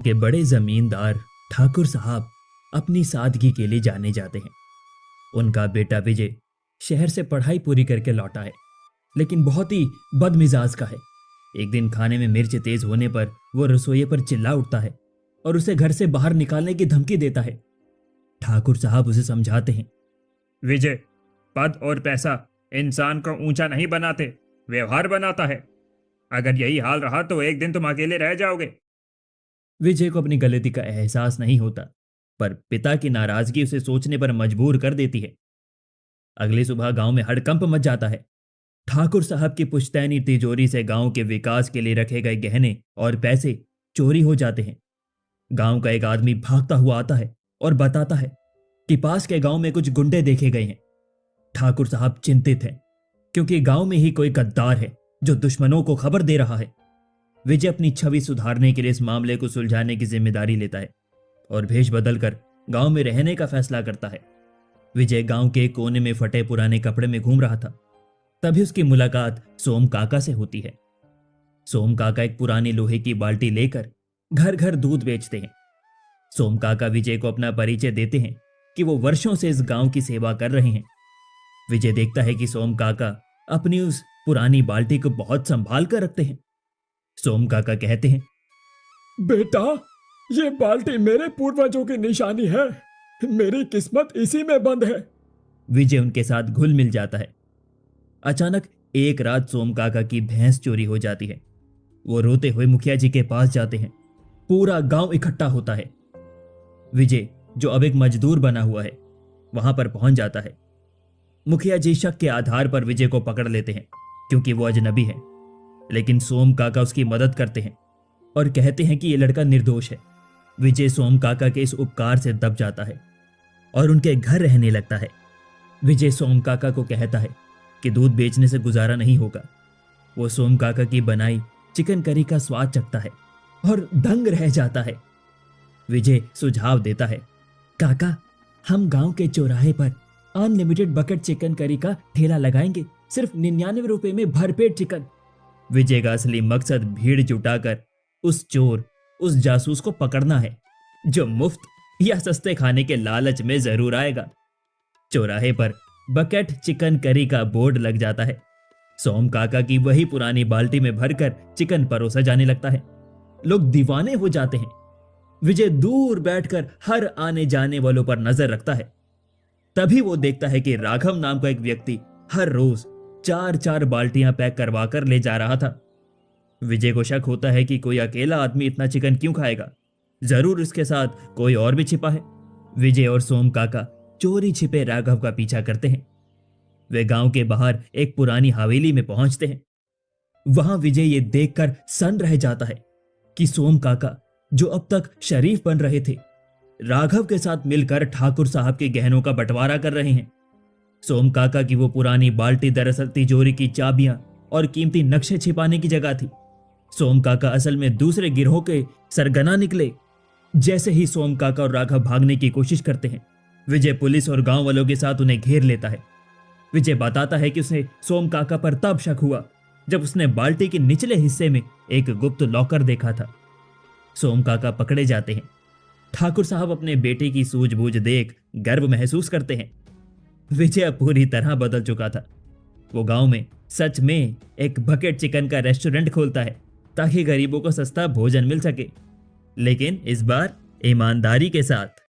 के बड़े जमींदार ठाकुर साहब अपनी सादगी के लिए जाने जाते हैं। उनका बेटा विजय शहर से पढ़ाई पूरी करके लौटा है, लेकिन बहुत ही बदमिजाज का है। एक दिन खाने में मिर्च तेज होने पर वो रसोई पर चिल्ला उठता है और उसे घर से बाहर निकालने की धमकी देता है। ठाकुर साहब उसे समझाते हैं। विजय, पद और पैसा इंसान को ऊंचा नहीं बनाते, व्यवहार बनाता है। अगर यही हाल रहा तो एक दिन तुम अकेले रह जाओगे। विजय को अपनी गलती का एहसास नहीं होता, पर पिता की नाराजगी उसे सोचने पर मजबूर कर देती है। अगली सुबह गांव में हड़कंप मच जाता है। ठाकुर साहब की पुश्तैनी तिजोरी से गांव के विकास के लिए रखे गए गहने और पैसे चोरी हो जाते हैं। गांव का एक आदमी भागता हुआ आता है और बताता है कि पास के गांव में कुछ गुंडे देखे गए हैं। ठाकुर साहब चिंतित हैं, क्योंकि गांव में ही कोई गद्दार है जो दुश्मनों को खबर दे रहा है। विजय अपनी छवि सुधारने के लिए इस मामले को सुलझाने की जिम्मेदारी लेता है और भेष बदलकर गांव में रहने का फैसला करता है। विजय गांव के कोने में फटे पुराने कपड़े में घूम रहा था। तभी उसकी मुलाकात सोम काका से होती है। सोम काका एक पुरानी लोहे की बाल्टी लेकर घर घर दूध बेचते हैं। सोम काका विजय को अपना परिचय देते हैं कि वो वर्षों से इस गांव की सेवा कर रहे हैं। विजय देखता है कि सोम काका अपनी उस पुरानी बाल्टी को बहुत संभाल कर रखते हैं। सोम काका कहते हैं, बेटा, ये बाल्टी मेरे पूर्वजों की निशानी है। मेरी किस्मत इसी में बंद है। विजय उनके साथ घुल मिल जाता है। अचानक एक रात सोम काका की भैंस चोरी हो जाती है। वो रोते हुए मुखिया जी के पास जाते हैं। पूरा गांव इकट्ठा होता है। विजय, जो अब एक मजदूर बना हुआ है, वहां पर पहुंच जाता है। मुखिया जी शक के आधार पर विजय को पकड़ लेते हैं, क्योंकि वो अजनबी है। लेकिन सोम काका उसकी मदद करते हैं और कहते हैं कि यह लड़का निर्दोष है। विजय सोम काका के इस उपकार से दब जाता है और उनके घर रहने लगता है। विजय सोम काका को कहता है कि दूध बेचने से गुजारा नहीं होगा। वो सोम काका की बनाई चिकन करी का स्वाद चखता है और दंग रह जाता है। विजय सुझाव देता है, काका, हम गांव के चौराहे पर अनलिमिटेड बकेट चिकन करी का ठेला लगाएंगे, सिर्फ 99 रुपए में भरपेट चिकन। विजय का असली मकसद भीड़ जुटाकर उस चोर, उस जासूस को पकड़ना है, जो मुफ्त या सस्ते खाने के लालच में जरूर आएगा। चौराहे पर बकेट चिकन करी का बोर्ड लग जाता है। सोम काका की वही पुरानी बाल्टी में भरकर चिकन परोसा जाने लगता है। लोग दीवाने हो जाते हैं। विजय दूर बैठकर हर आने जाने वालों पर नजर रखता है। तभी वो देखता है कि राघव नाम का एक व्यक्ति हर रोज 4-4 बाल्टियां पैक करवा कर ले जा रहा था। विजय को शक होता है कि कोई अकेला आदमी इतना चिकन क्यों खाएगा। जरूर इसके साथ कोई और भी छिपा है। विजय और सोम काका चोरी छिपे राघव का पीछा करते हैं। वे गांव के बाहर एक पुरानी हवेली में पहुंचते हैं। वहां विजय ये देखकर सन्न रह जाता है कि सोम काका, जो अब तक शरीफ बन रहे थे, राघव के साथ मिलकर ठाकुर साहब के गहनों का बंटवारा कर रहे हैं। सोम काका की वो पुरानी बाल्टी दरअसल तिजोरी की चाबियां और कीमती नक्शे छिपाने की जगह थी। सोम काका असल में दूसरे गिरोह के सरगना निकले। जैसे ही सोम काका और राघव भागने की कोशिश करते हैं, विजय पुलिस और गांव वालों के साथ उन्हें घेर लेता है। विजय बताता है कि उसे सोम काका पर तब शक हुआ जब उसने बाल्टी के निचले हिस्से में एक गुप्त लॉकर देखा था। सोम काका पकड़े जाते हैं। ठाकुर साहब अपने बेटे की सूझबूझ देख गर्व महसूस करते हैं। विजय अब पूरी तरह बदल चुका था। वो गांव में सच में एक बकेट चिकन का रेस्टोरेंट खोलता है, ताकि गरीबों को सस्ता भोजन मिल सके, लेकिन इस बार ईमानदारी के साथ।